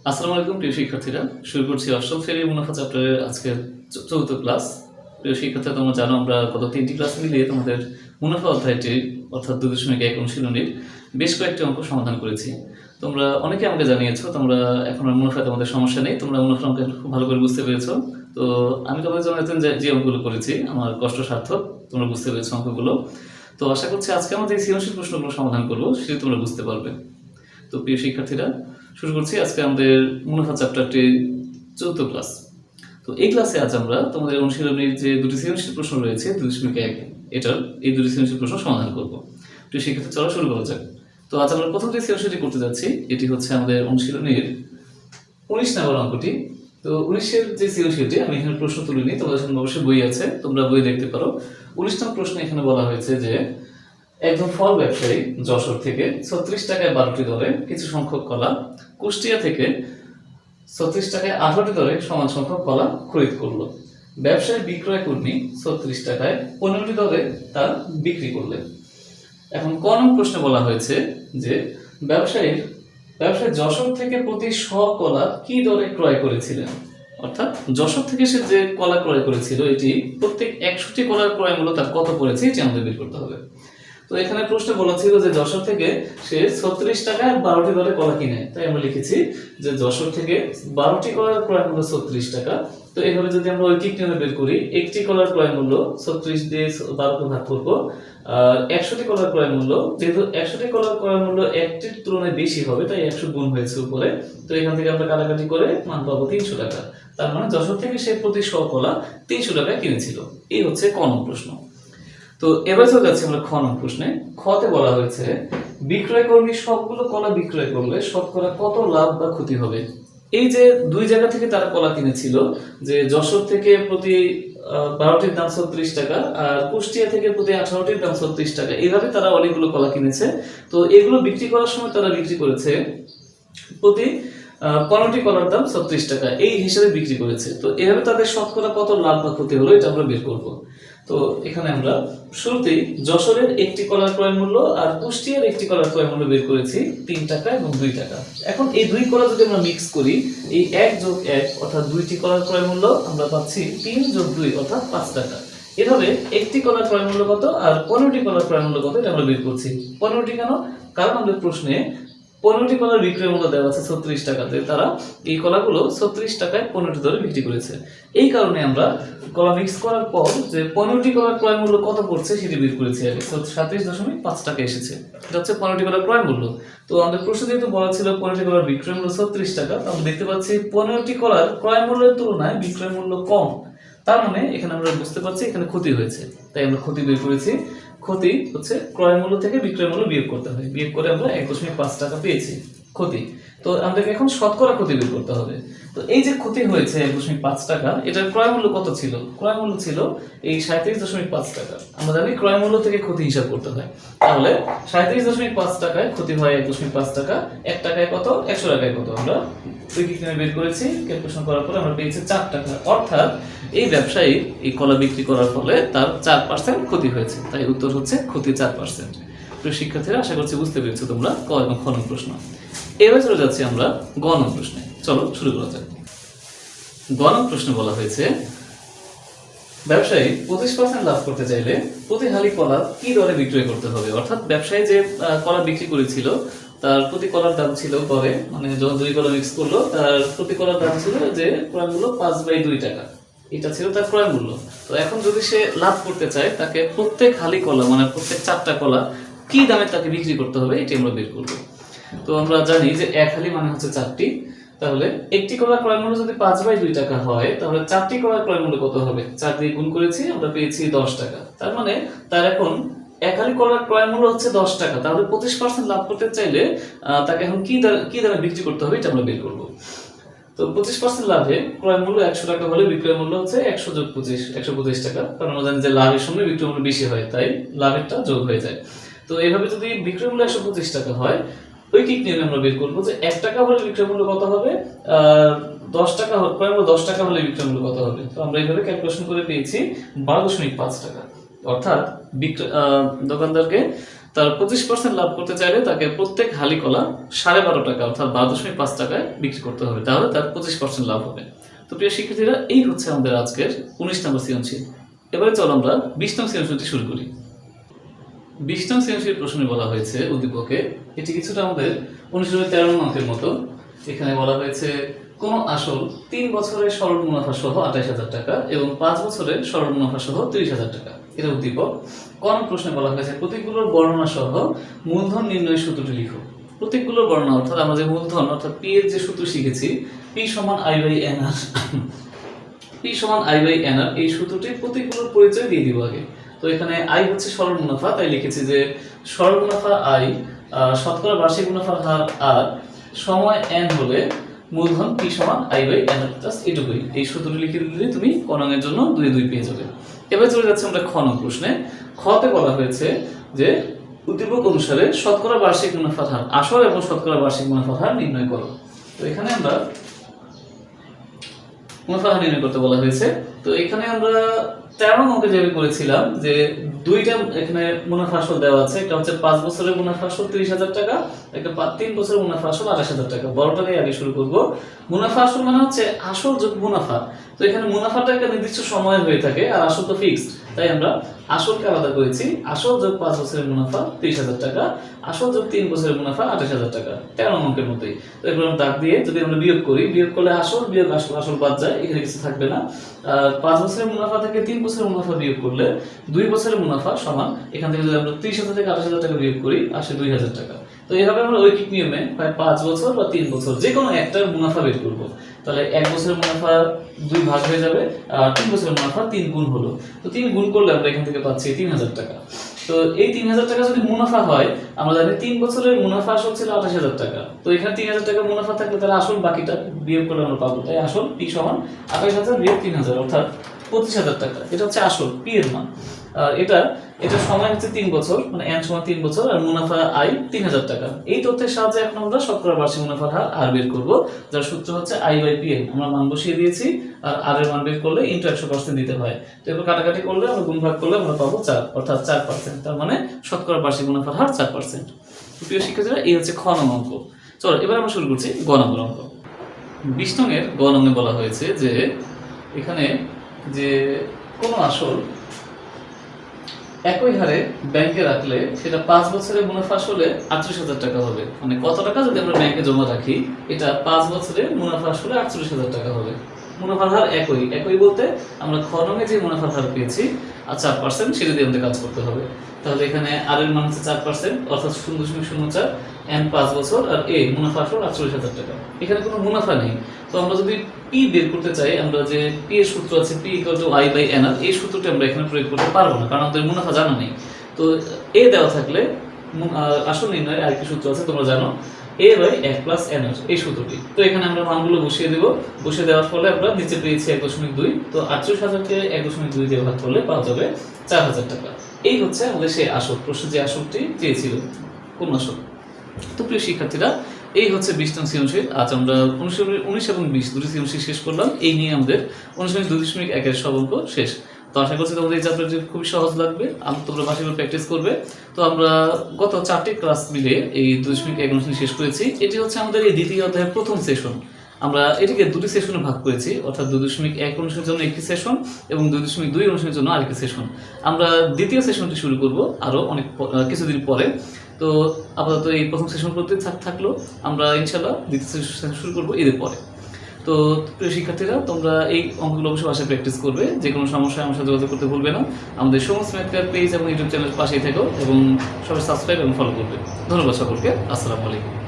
আসসালামু আলাইকুম প্রিয় শিক্ষার্থীরা, শুরু করছি অষ্টম শ্রেণীর মুনাফা চ্যাপ্টারের আজকে চতুর্থ ক্লাস। প্রিয় শিক্ষার্থীরা, তোমরা জানো আমরা গত 3টি ক্লাস মিলিয়ে তোমাদের মুনাফা অধ্যায়টির অর্থাৎ 2.1 অনুশীলনীর বেশ কয়েকটি অঙ্ক সমাধান করেছি। তোমরা অনেকে আমাকে জানিয়েছো তোমরা এখন আর মুনাফায় তোমাদের সমস্যা নেই, তোমরা মুনাফা অঙ্ক খুব ভালো করে বুঝতে পেরেছো। তো আমি তোমাদের জানাতেন যে অঙ্কগুলো করেছি আমার কষ্ট সার্থক, তোমরা বুঝতে পেরেছো অঙ্কগুলো। তো আশা করছি আজকে আমাদের সৃজনশীল প্রশ্নগুলো সমাধান করবো, সেটি তোমরা বুঝতে পারবে। তো প্রিয় শিক্ষার্থীরা, শুরু করছি আজকে আমাদের মুনাফা চ্যাপ্টারটির চতুর্থ ক্লাস। তো এই ক্লাসে আজ আমরা তোমাদের অনুশীলনীর যে দুটি সৃজনশীল প্রশ্ন রয়েছে 2.1 এটার এই দুটি সৃজনশীল প্রশ্ন সমাধান করব। প্রিয় শিক্ষার্থী, চলো শুরু করা যাক। তো আজ আমরা প্রথম যে সৃজনশীলটি করতে যাচ্ছি এটি হচ্ছে আমাদের অনুশীলনীর 19 নম্বর অঙ্কটি। তো 19-এর যে সৃজনশীলটি আমি এখানে প্রশ্ন তুলে নিই, তোমাদের সামনে অবশ্যই বই আছে, তোমরা বই দেখতে পারো। 19 নম্বর প্রশ্নে এখানে বলা হয়েছে যে একজন ফল ব্যবসায়ী যশোর থেকে 36 টাকায় 12টি দরে কিছু সংখ্যক কলা, কুষ্টিয়া থেকে 36 টাকায় 18টি দরে সমান সংখ্যক কলা খরিদ করলো। ব্যবসায়ী বিক্রয় কর্মী 36 টাকায় 15টি দরে তা বিক্রি করলেন। এখন ক নং প্রশ্নে বলা হয়েছে যে ব্যবসায়ী যশোর থেকে প্রতি শ কলা কি দরে ক্রয় করেছিলেন। অর্থাৎ যশোর থেকে সে যে কলা ক্রয় করেছিল এটি প্রত্যেক 100টি কলার ক্রয় মূল্য তার কত পড়েছে এটি আমাদের বের করতে হবে। তো এখানে প্রশ্ন বলা ছিল যে যশোর থেকে সে 36 টাকায় 12টি দরে কলা কিনে, তাই আমরা লিখেছি যে যশোর থেকে 12টি কলার ক্রয় মূল্য 36 টাকা। তো এইভাবে যদি আমরা ঐকিক নিয়মে বের করি, একটি কলার ক্রয় মূল্য 36 দিয়ে 12কে ভাগ করব, আর 100টি কলার ক্রয় মূল্য, যেহেতু 100টি কলার ক্রয় মূল্য একটির তুলনায় বেশি হবে তাই 100 গুণ হয়েছে উপরে। তো এখান থেকে আমরা কাটাকাটি করে মান পাবো 300 টাকা। তার মানে যশোর থেকে সে প্রতি শ কলা 300 টাকায় কিনেছিল। এই হচ্ছে ক নং প্রশ্ন। তো এবার চলে যাচ্ছে আমরা খ নং প্রশ্নে। খতে বলা হয়েছে বিক্রয় কর্মী সবগুলো কলা বিক্রয় করলে শতকরা কত লাভ বা ক্ষতি হবে। এই যে দুই জায়গা থেকে তারা কলা কিনেছিল, যে যশোর থেকে প্রতি 12টির দাম 36 টাকা আর কুষ্টিয়া থেকে প্রতি 18টির দাম 36 টাকা, এইভাবে তারা অনেকগুলো কলা কিনেছে। তো এগুলো বিক্রি করার সময় তারা বিক্রি করেছে প্রতি 15টি কলার দাম 36 টাকা, এই হিসাবে বিক্রি করেছে। তো এভাবে তাদের শতকরা কত লাভ বা ক্ষতি হলো এটা আমরা বের করব। তো এখানে আমরা শুরুতেই যশোরের একটি কলার ক্রয় মূল্য আর কুষ্টিয়ার একটি কলার ক্রয় মূল্য বের করেছি 3 টাকা এবং 2 টাকা। এখন এই দুই কলা যদি আমরা মিক্স করি, এই 1 যোগ 1 অর্থাৎ দুইটি কলার ক্রয় মূল্য আমরা পাচ্ছি 3 যোগ 2 অর্থাৎ 5 টাকা। এভাবে একটি কলার ক্রয় মূল্য কত আর 15টি কলার ক্রয় মূল্য কত এটা আমরা বের করছি। 15টি কেন? কারণ আমাদের প্রশ্নে 15টি কলার বিক্রয় মূল্য দেওয়া আছে 36 টাকাতে, তারা এই কলাগুলো 36 টাকায় 15টি দরে বিক্রি করেছে। এই কারণে আমরা কলা মিক্স করার পর যে 15টি কলার ক্রয় মূল্য কত পড়ছে সেটি বের করেছি আগে। 37.5 টাকা এসেছে, এটা হচ্ছে 15টি কলার ক্রয় মূল্য। তো আমাদের প্রশ্ন যেহেতু বলা ছিল 15টি কলার বিক্রয় মূল্য 36 টাকা, তো আমরা দেখতে পাচ্ছি 15টি কলার ক্রয় মূল্যের তুলনায় বিক্রয় মূল্য কম। তার মানে এখানে আমরা বুঝতে পারছি এখানে ক্ষতি হয়েছে, তাই আমরা ক্ষতি বের করেছি। ক্ষতি হচ্ছে ক্রয় মূল্য থেকে বিক্রয় মূল্য বিয়োগ করতে হয়, বিয়োগ করে আমরা 1.5 টাকা পেয়েছি ক্ষতি। তো আমাদেরকে এখন শতকরা ক্ষতি বের করতে হবে। তো এই যে ক্ষতি হয়েছে 1.5 টাকা, এটার ক্রয় মূল্য কত ছিল? ক্রয় মূল্য ছিল এই 37.5 টাকা। আমরা জানি ক্রয় মূল্য থেকে ক্ষতি হিসাব করতে হয়। তাহলে 37.5 টাকায় ক্ষতি হয় 1.5 টাকা, 1 টাকায় কত, 100 টাকায় কত, আমরা ঐকিকভাবে বের করেছি। ক্যালকুলেশন করার পরে আমরা পেয়েছি 4 টাকা। অর্থাৎ এই ব্যবসায়ী এই কলা বিক্রি করার ফলে তার 4% ক্ষতি হয়েছে, তাই উত্তর হচ্ছে ক্ষতি 4%। প্রিয় শিক্ষার্থীরা, আশা করছি বুঝতে পেরেছো তোমরা ক এবং খ নং প্রশ্ন। এবার চলে যাচ্ছি আমরা গ নং প্রশ্নে। চলো শুরু করা যাক। গ নং প্রশ্নে বলা হয়েছে ব্যবসায়ী 25% লাভ করতে চাইলে প্রতি হালি কলা কি দরে বিক্রয় করতে হবে। অর্থাৎ ব্যবসায়ী যে কলা বিক্রি করেছিল তার প্রতি কলার দাম ছিল দরে, মানে যখন দুই কলা মিক্স করলো তার প্রতি কলার দাম ছিল যে ক্রয় মূল্য 5/2 টাকা, এটা ছিল তার ক্রয় মূল্য। তো এখন যদি সে লাভ করতে চায় তাকে প্রত্যেক হালি কলা মানে প্রত্যেক 4টা কলা কি দামে তাকে বিক্রি করতে হবে এটি আমরা বের করবো। তো আমরা জানি যে 1 হালি মানে হচ্ছে 4টি, তাহলে একটি কলার ক্রয় মূল্য যদি 5/2 টাকা হয় তাহলে 4টি কলার ক্রয় মূল্য কত হবে? 4 দিয়ে গুণ করেছি, আমরা পেয়েছি 10 টাকা। তার মানে তার এখন 1 হালি কলার ক্রয় মূল্য হচ্ছে 10 টাকা। তাহলে 25% লাভ করতে চাইলে তাকে এখন কি দামে বিক্রি করতে হবে এটা আমরা বের করব। তো 25% লাভে ক্রয় মূল্য 100 টাকা হলে বিক্রয় মূল্য হচ্ছে 100 যোগ 25 125 টাকা। কারণ আমরা জানি যে লাভের সঙ্গে বিক্রয় মূল্য বেশি হয়, তাই লাভেরটা যোগ হয়ে যায়। তো এইভাবে যদি বিক্রয় মূল্য 125 টাকা হয়, ঐকিক নিয়মে আমরা বের করবো যে 1 টাকা হলে বিক্রয় মূল্য কত হবে, আর 10 টাকা ক্রয় মূল্য 10 টাকা হলে বিক্রয় মূল্য কত হবে। তো আমরা এইভাবে ক্যালকুলেশন করে পেয়েছি 12.5 টাকা। অর্থাৎ দোকানদারকে তার 25% লাভ করতে চাইলে তাকে প্রত্যেক হালি কলা 12.5 টাকা অর্থাৎ 12.5 টাকায় বিক্রি করতে হবে, তাহলে তার 25% লাভ হবে। তো প্রিয় শিক্ষার্থীরা, এই হচ্ছে আমাদের আজকের 19 নম্বর সৃজনশীল। এবারে চলো আমরা 20 নং সৃজনশীলটি শুরু করি। 20 নং সৃজনশীল প্রশ্নে বলা হয়েছে উদ্দীপকে, এটি কিছুটা আমাদের 1913 নং অঙ্কের মতো। এখানে বলা হয়েছে কোন আসল 3 বছরের সরল মুনাফা সহ 28,000 টাকা এবং 5 বছরের সরল মুনাফা সহ 30,000 টাকা, এটা উদ্দীপক। কোন প্রশ্নে বলা হয়েছে প্রতীকগুলোর বর্ণনা সহ মূলধন নির্ণয়ের সূত্রটি লিখো। প্রতীকগুলোর বর্ণনা অর্থাৎ আমরা যে মূলধন অর্থাৎ পি এর যে সূত্র শিখেছি, পি সমান I by N R, P সমান আই বাই এন আর, এই সূত্রটি প্রতীকগুলোর পরিচয় দিয়ে দিব আগে। তো এখানে আই হচ্ছে সরল মুনাফা, তাই লিখেছি যে সরল মুনাফা আই, শতকরা বার্ষিক মুনাফার হার আর, সময় এন হলে মূলধন পি সমান I by N R, just এটুকুই। এই সূত্রটি লিখে দিলে তুমি ক নং-এর জন্য 2 পেয়ে যাবে। এবার চলে যাচ্ছে আমরা খ নং প্রশ্নে। খতে বলা হয়েছে যে উদ্দীপক অনুসারে শতকরা বার্ষিক মুনাফার হার, আসল এবং শতকরা বার্ষিক মুনাফার হার নির্ণয় করো। তো এখানে আমরা মুনাফা হার নির্ণয় করতে বলা হয়েছে। তো এখানে আমরা 13 নং অঙ্কে যেভাবে করেছিলাম যে দুইটা এখানে মুনাফা আসল দেওয়া আছে, একটা হচ্ছে 5 বছরের মুনাফা আসল 30,000 টাকা, একটা 3 বছরের মুনাফা আসল 28,000 টাকা। বড়টা দিয়ে আগে শুরু করব। মুনাফা আসল মানে হচ্ছে আসল যোগ মুনাফা। তো এখানে মুনাফাটা একটা নির্দিষ্ট সময় হয়ে থাকে আর আসল তো ফিক্সড, তাই আমরা আসলকে আলাদা করেছি। আসল যোগ 5 বছরের মুনাফা 30,000 টাকা, আসল যোগ 3 বছরের মুনাফা 28,000 টাকা, 13 অঙ্কের মতোই। তো এরপর আমরা দাগ দিয়ে যদি আমরা বিয়োগ করি, বিয়োগ করলে আসল বিয়োগ আসল, আসল বাদ যায়, এখানে কিছু থাকবে না। 5 বছরের মুনাফা থেকে 3 বছরের মুনাফা বিয়োগ করলে 2 বছরের মুনাফা সমান, এখান থেকে যদি আমরা 30,000 থেকে 28,000 টাকা বিয়োগ করি আসে 2,000 টাকা। তো এইভাবে আমরা ঐকিক নিয়মে হয় 5 বছর বা 3 বছর যে কোনো একটার মুনাফা বের করব। তাহলে 1 বছরের মুনাফা 2 ভাগ হয়ে যাবে আর 3 বছরের মুনাফা 3 গুণ হলো। তো 3 গুণ করলে আমরা এখান থেকে পাচ্ছি 3,000 টাকা। তো এই 3,000 টাকা যদি মুনাফা হয়, আমরা জানি 3 বছরের মুনাফা আসল ছিল 28,000 টাকা। তো এখানে 3,000 টাকা মুনাফা থাকলে তাহলে আসল বাকিটা বিয়োগ করলে আমরা পাবো। তাই আসল পি সমান 28,000 বিয়োগ 3,000 অর্থাৎ 25,000 টাকা। এটা হচ্ছে আসল পি এর মান। আর এটা সময় হচ্ছে 3 বছর, মানে এন সমান 3 বছর আর মুনাফা আই 3,000 টাকা। এই তথ্যের সাহায্যে এখন আমরা শতকরা বার্ষিক মুনাফার হার আর বের করব, যার সূত্র হচ্ছে আই বাই পি এন। আমরা মান বসিয়ে দিয়েছি আর আর এর মান বের করলে ইনটু 100% দিতে হয়। তো এরপর কাটাকাটি করলে আমরা গুণ ভাগ করলে আমরা পাবো 4 অর্থাৎ 4%। তার মানে শতকরা বার্ষিক মুনাফার হার 4%। প্রিয় শিক্ষার্থীরা, এই হচ্ছে খ নং অঙ্ক। চলো এবার আমরা শুরু করছি গ নম্বর অঙ্ক। 20 নং-এর গ নং-এ বলা হয়েছে যে এখানে যে কোনো আসল একই হারে ব্যাংকে রাখলে সেটা 5 বছরের মুনাফা আসলে 38,000 টাকা হবে। মানে কত টাকা যদি আমরা ব্যাংকে জমা রাখি, এটা 5 বছরের মুনাফা আসলে 48,000 টাকা হবে। মুনাফার হার একই বলতে আমরা খ নং-এ যে মুনাফার হার পেয়েছি আর 4% সেটা দিয়ে আমাদের কাজ করতে হবে। তাহলে এখানে আর এর মান হচ্ছে 4% অর্থাৎ 0.04, এন 5 বছর আর এ মুনাফা আসল 48,000 টাকা। এখানে কোনো মুনাফা নেই। তো আমরা যদি পি বের করতে চাই, আমরা যে পি এর সূত্র আছে P equal to I by N R, এই সূত্রটি আমরা এখানে প্রয়োগ করতে পারবো না, কারণ আমাদের মুনাফা জানা নেই। তো এ দেওয়া থাকলে আসল নির্ণয়ের আরেকটি সূত্র আছে, তোমরা জানো, এ বাই 1 প্লাস এন আর, এই সূত্রটি। তো এখানে আমরা মানগুলো বসিয়ে দেব। বসিয়ে দেওয়ার ফলে আমরা নিচে পেয়েছি 1.2। তো 38,000-কে 1.2 দিয়ে ভাগ করলে পাওয়া যাবে 4,000 টাকা। এই হচ্ছে আমাদের সেই আসল। প্রশ্ন যে আসলটি চেয়েছিল, কোন আসল। তো প্রিয় শিক্ষার্থীরা, এই হচ্ছে 20 নং সৃজনশীল। আজ আমরা 19 এবং 20 দুটি সৃজনশীল শেষ করলাম। এই নিয়ে আমাদের অনুশীলনী 2.1-এর সব অঙ্ক শেষ। তো আশা করছি তোমাদের এই চ্যাপ্টারটি খুবই সহজ লাগবে, তোমরা বাসায় প্র্যাকটিস করবে। তো আমরা গত 4টি ক্লাস মিলে এই 2.1 অনুশীলনী শেষ করেছি। এটি হচ্ছে আমাদের এই দ্বিতীয় অধ্যায়ের প্রথম সেশন। আমরা এটিকে দুটি সেশনে ভাগ করেছি, অর্থাৎ 2.1 অনুশীলনের জন্য একটি সেশন এবং 2.2 অনুশীলনের জন্য আরেকটি সেশন। আমরা দ্বিতীয় সেশনটি শুরু করব আরও অনেক কিছুদিন পরে। তো আপাতত এই প্রথম সেশন করতে থাকলো, আমরা ইনশাল্লাহ দ্বিতীয় সেশন শুরু করবো এদের পরে। তো প্রিয় শিক্ষার্থীরা, তোমরা এই অঙ্কগুলো অবশ্যই বাসায় প্র্যাকটিস করবে। যে কোনো সমস্যায় আমার সাথে যোগাযোগ করতে ভুলবে না। আমাদের সমস্ত ম্যাথকার পেজ এবং ইউটিউব চ্যানেলের পাশেই থেকো এবং সবাই সাবস্ক্রাইব এবং ফলো করবে। ধন্যবাদ সকলকে। আসসালামু আলাইকুম।